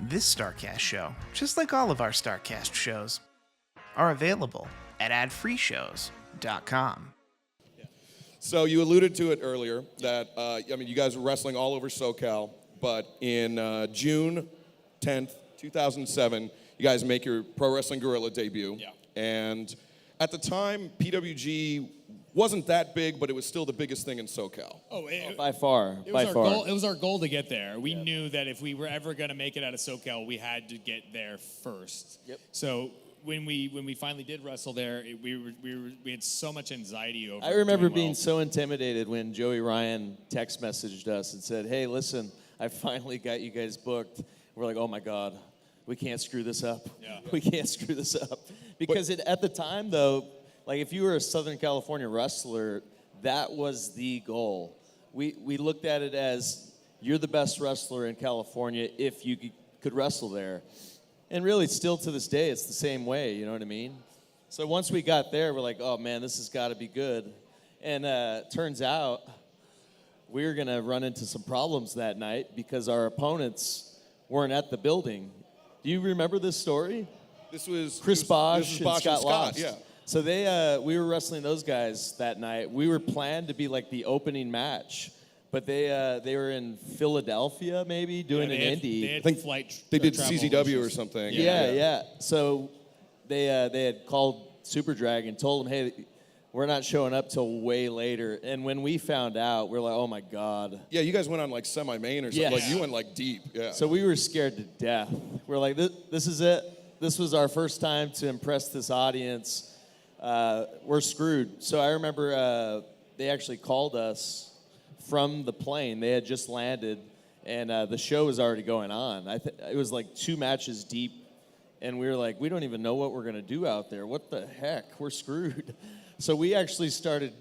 This Starrcast show, just like all of our Starrcast shows, are available at adfreeshows.com. So you alluded to it earlier that, you guys were wrestling all over SoCal, but in June 10th, 2007, you guys make your Pro Wrestling Guerrilla debut. Yeah. And at the time, PWG wasn't that big, but it was still the biggest thing in SoCal. By far. It was our goal to get there. We knew that if we were ever going to make it out of SoCal, we had to get there first. Yep. So when we finally did wrestle there, we had so much anxiety over. I remember doing being well. so intimidated when Joey Ryan text messaged us and said, "Hey, listen, I finally got you guys booked." We're like, "Oh my God, we can't screw this up. Yeah. We can't screw this up." Because at the time, though, like if you were a Southern California wrestler, that was the goal. We looked at it as you're the best wrestler in California if you could wrestle there. And really, still to this day, it's the same way, you know what I mean? So once we got there, we're like, oh man, this has got to be good. And turns out we were going to run into some problems that night because our opponents weren't at the building. Do you remember this story? This was Chris Bosch and Scott Lost. Yeah. So we were wrestling those guys that night. We were planned to be like the opening match, but they were in Philadelphia maybe doing an indie. They had I think flight. They did travel CZW issues. or something. Yeah. So they had called Super Dragon, told them, hey, we're not showing up till way later. And when we found out, we're like, oh my God. Yeah, you guys went on like semi-main or something. Yes. Like you went like deep. Yeah. So we were scared to death. We're like, this is it. This was our first time to impress this audience. We're screwed. So I remember they actually called us from the plane. They had just landed, and the show was already going on. It was like 2 matches deep, and we were like, we don't even know what we're going to do out there. What the heck? We're screwed. So we actually started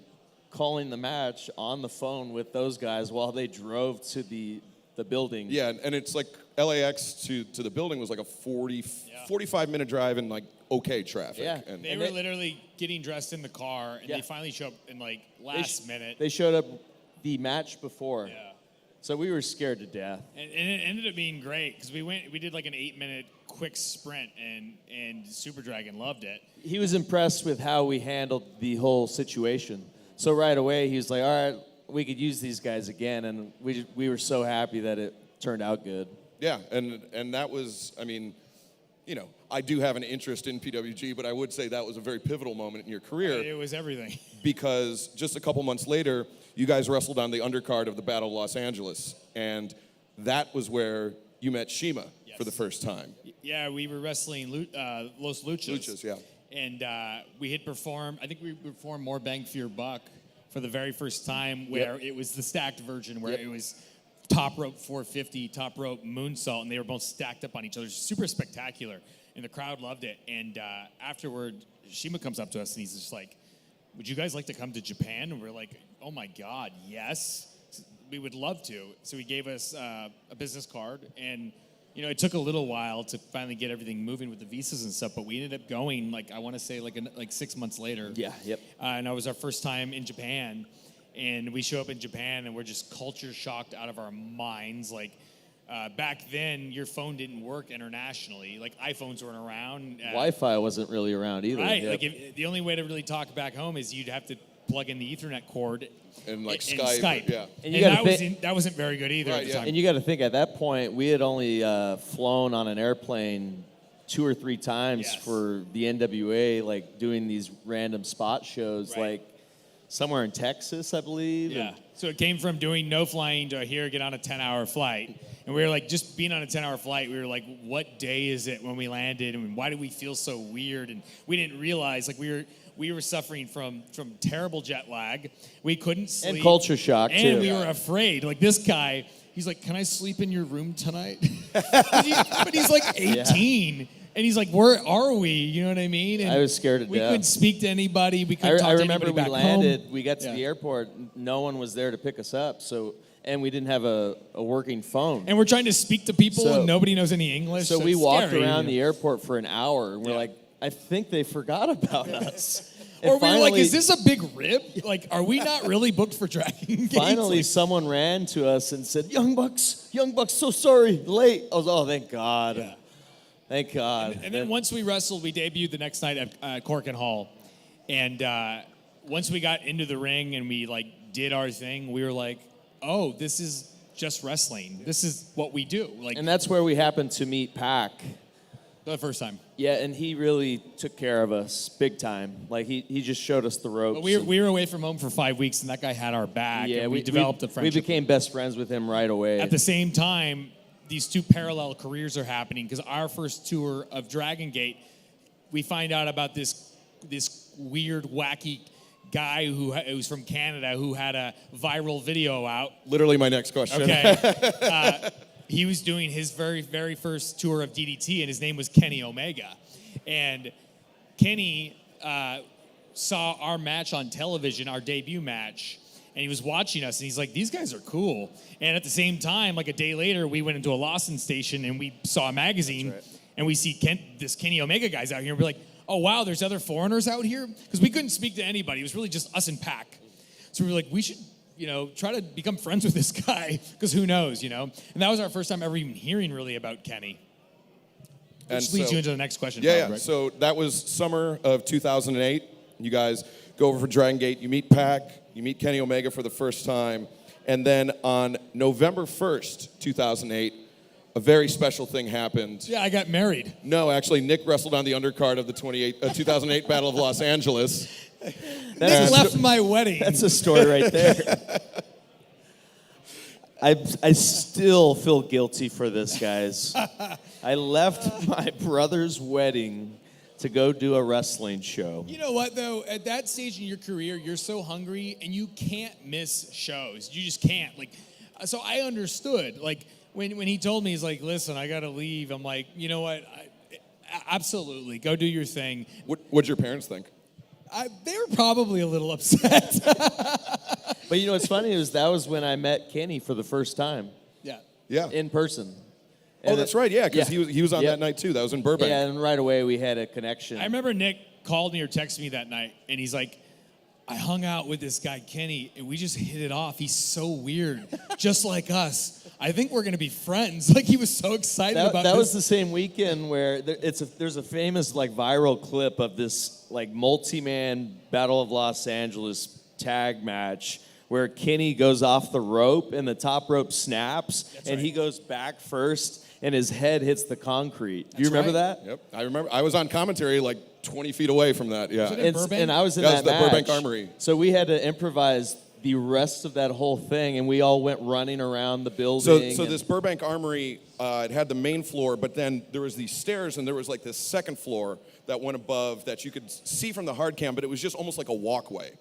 calling the match on the phone with those guys while they drove to the building. Yeah, and it's like LAX to the building was like a 45-minute drive in like okay traffic. Yeah. And They were literally getting dressed in the car, and they finally show up in like last minute. They showed up the match before. Yeah. So we were scared to death. And it ended up being great because we did like an 8-minute quick sprint, and Super Dragon loved it. He was impressed with how we handled the whole situation. So right away, he was like, all right, we could use these guys again. And we were so happy that it turned out good. yeah, and that was, I do have an interest in PWG, but I would say that was a very pivotal moment in your career. It was everything. Because just a couple months later, you guys wrestled on the undercard of the Battle of Los Angeles, and that was where you met Shima for the first time. Yeah, we were wrestling Los Luchas. Luchas, yeah. And we had performed, I think we performed More Bang for Your Buck for the very first time, where it was the stacked version, where it was top rope 450, top rope moonsault, and they were both stacked up on each other. Super spectacular. And the crowd loved it. And afterward, Shima comes up to us and he's just like, would you guys like to come to Japan? And we're like, oh my God, yes. We would love to. So he gave us a business card, and it took a little while to finally get everything moving with the visas and stuff, but we ended up going, I want to say, like 6 months later. Yeah, yep. And it was our first time in Japan, and we show up in Japan, and we're just culture shocked out of our minds. Back then, your phone didn't work internationally. iPhones weren't around. Wi-Fi wasn't really around either. Right. Yep. The only way to really talk back home is you'd have to plug in the Ethernet cord And in Skype. Yeah. And that wasn't very good either at the time. And you got to think, at that point, we had only flown on an airplane 2 or 3 times for the NWA, doing these random spot shows, somewhere in Texas, I believe. Yeah. So it came from doing no flying to here, get on a 10-hour flight. And we were just being on a 10-hour flight, we were like, what day is it when we landed? And why do we feel so weird? And we didn't realize, we were suffering from terrible jet lag. We couldn't sleep. And culture shock, and too. We were afraid. This guy, he's like, can I sleep in your room tonight? but he's 18. Yeah. And he's like, where are we? You know what I mean? And I was scared to death. We couldn't speak to anybody. We couldn't talk to anybody back home. I remember we landed. We got to the airport. No one was there to pick us up. And we didn't have a working phone. And we're trying to speak to people, and nobody knows any English. So we walked around the airport for an hour. And we're like, I think they forgot about us. Or we were like, finally- is this a big rib? Like, are we not really booked for Dragon Gate? Finally, Like, someone ran to us and said, Young Bucks, so sorry, late. I was, oh, thank God. Yeah. Thank God. And then once we wrestled, we debuted the next night at Cork and Hall. And once we got into the ring and we like did our thing, we were like, oh, this is just wrestling. This is what we do. Like, And that's where we happened to meet Pac. for the first time. Yeah, and he really took care of us big time. Like, he just showed us the ropes. But we were away from home for 5 weeks, and that guy had our back. Yeah, and we developed a friendship. We became best friends with him right away. At the same time, these two parallel careers are happening because our first tour of Dragon Gate, we find out about this weird, wacky guy who's from Canada who had a viral video out. Literally my next question. Okay. He was doing his very, very first tour of DDT, and his name was Kenny Omega. And Kenny saw our match on television, our debut match, and he was watching us, and he's like, these guys are cool. And at the same time, like a day later, we went into a Lawson station, and we saw a magazine, and we see this Kenny Omega guy's out here, and we're like, oh, wow, there's other foreigners out here? Because we couldn't speak to anybody. It was really just us and Pac. So we were like, we should, try to become friends with this guy, because who knows, And that was our first time ever even hearing really about Kenny. Which leads you into the next question. Yeah, Bob, yeah. right? So that was summer of 2008. You guys go over for Dragon Gate. You meet Pac. You meet Kenny Omega for the first time. And then on November 1st, 2008, a very special thing happened. Yeah, I got married. No, actually, Nick wrestled on the undercard of the 2008 Battle of Los Angeles. Nick left my wedding. That's a story right there. I still feel guilty for this, guys. I left my brother's wedding to go do a wrestling show. You know what, though? At that stage in your career, you're so hungry, and you can't miss shows. You just can't. Like, so I understood. Like, when he told me, he's like, listen, I got to leave. I'm like, you know what? Absolutely. Go do your thing. What'd your parents think? They were probably a little upset. But you know what's funny is that was when I met Kenny for the first time. Yeah. In person. Oh, that's right. Yeah, because he was on Yep. that night too. That was in Burbank. Yeah, and right away we had a connection. I remember Nick called me or texted me that night, and he's like, I hung out with this guy, Kenny, and we just hit it off. He's so weird, just like us. I think we're going to be friends. Like, he was so excited about that this. was the same weekend where there's a famous like viral clip of this like multi-man Battle of Los Angeles tag match where Kenny goes off the rope and the top rope snaps he goes back first and his head hits the concrete. Do you remember that? Yep, I remember. I was on commentary like 20 feet away from that. Yeah. Was it in Burbank? And I was in That was that the Burbank match. Armory. So we had to improvise the rest of that whole thing, and we all went running around the building. So and- this Burbank Armory, it had the main floor, but then there was these stairs, and there was like this second floor that went above that you could see from the hard cam, but it was just almost like a walkway.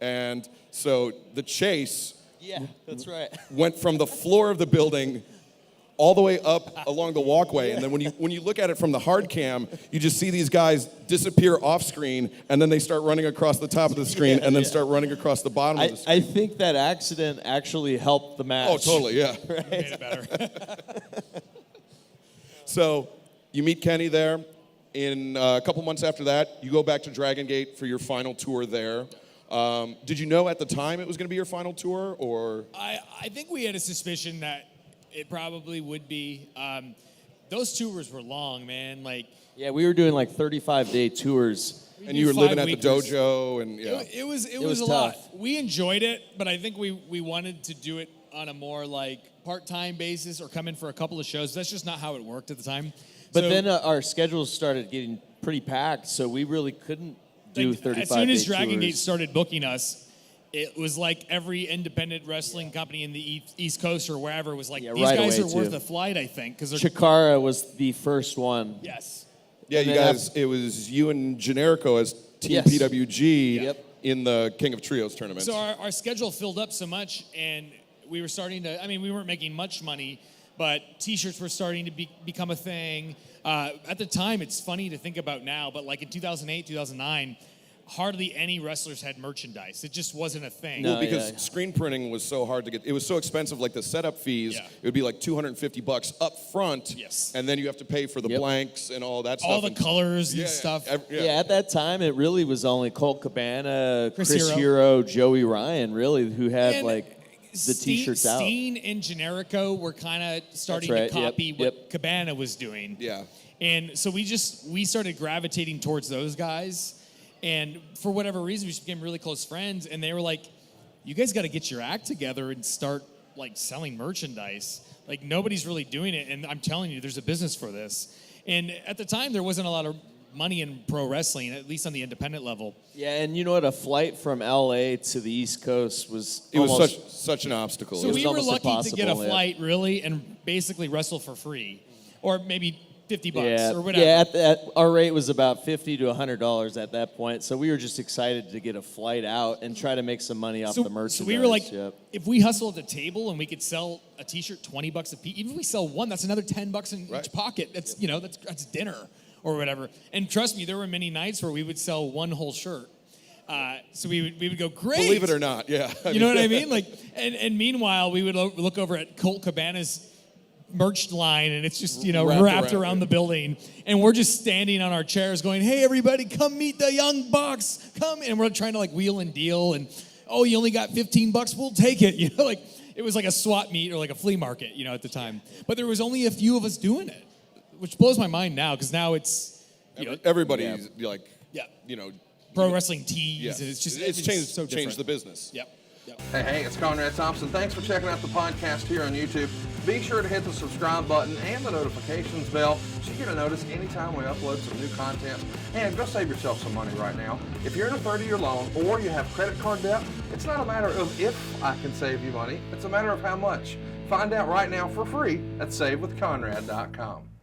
And so the chase Yeah, that's right. went from the floor of the building all the way up along the walkway, and then when you look at it from the hard cam, you just see these guys disappear off screen, and then they start running across the top of the screen, and then start running across the bottom of the screen. I think that accident actually helped the match. Oh, totally, yeah. Made it better. So you meet Kenny there. In a couple months after that, you go back to Dragon Gate for your final tour there. Did you know at the time it was going to be your final tour, or? I think we had a suspicion that it probably would be. Those tours were long, man. Like, Yeah, we were doing like 35-day tours. And you were living at the dojo, and yeah. It was was a tough. lot. We enjoyed it, but I think we wanted to do it on a more like part-time basis or come in for a couple of shows. That's just not how it worked at the time. But So, then our schedules started getting pretty packed, so we really couldn't do like, 35-day as soon as Dragon tours. Gate started booking us, it was like every independent wrestling company in the East Coast or wherever was like, Yeah, these right guys are away, worth too. a flight, I think, because they're Chikara was the first one. yes. Yeah, And you then guys, it was you and Generico as Team Yes. PWG Yep. in the King of Trios tournament. So our schedule filled up so much, and we were starting to, I mean, we weren't making much money, but T-shirts were starting to become a thing. At the time, it's funny to think about now, but like in 2008, 2009, hardly any wrestlers had merchandise. It just wasn't a thing. No. Well, because yeah. screen printing was so hard to get. It was so expensive, like the setup fees, Yeah. it would be like $250 up front. Yes. And then you have to pay for the Yep. blanks and all that stuff. All the And- colors and Yeah, stuff. Yeah, at that time, it really was only Colt Cabana, Chris Chris Hero. Hero, Joey Ryan, really, who had And like the T-shirts out. Steen and Generico were kind of starting right. to copy Yep. what Cabana was doing. Yeah. And so we started gravitating towards those guys. And for whatever reason, we just became really close friends. And they were like, you guys got to get your act together and start like selling merchandise. Like nobody's really doing it. And I'm telling you, there's a business for this. And at the time, there wasn't a lot of money in pro wrestling, at least on the independent level. Yeah, and you know what? A flight from LA to the East Coast was It was almost, such an obstacle. So It was we were almost lucky to get a impossible, yeah. flight, really, and basically wrestle for free. Or maybe $50 yeah, or whatever. Yeah, our rate was about $50 to $100 at that point. So we were just excited to get a flight out and try to make some money off the merchandise. So we were like, yep. if we hustle at the table and we could sell a T-shirt $20 a piece, even if we sell one, that's another $10 in Right. each pocket. That's that's dinner or whatever. And trust me, there were many nights where we would sell one whole shirt. So we would go, great. Believe it or not, yeah. You know what I mean? Like, and meanwhile, we would look over at Colt Cabana's merch line, and it's just wrapped around the building, and we're just standing on our chairs, going, "Hey, everybody, come meet the Young Bucks, come!" And we're trying to like wheel and deal, and you only got $15, we'll take it. Like it was like a swap meet or like a flea market, at the time. But there was only a few of us doing it, which blows my mind now because now it's Everybody's like, yeah. pro wrestling tees, Yeah. and it's just it's changed, so different. changed the business. Yep. Hey, it's Conrad Thompson. Thanks for checking out the podcast here on YouTube. Be sure to hit the subscribe button and the notifications bell so you get a notice anytime we upload some new content. And go save yourself some money right now. If you're in a 30-year loan or you have credit card debt, it's not a matter of if I can save you money. It's a matter of how much. Find out right now for free at SaveWithConrad.com.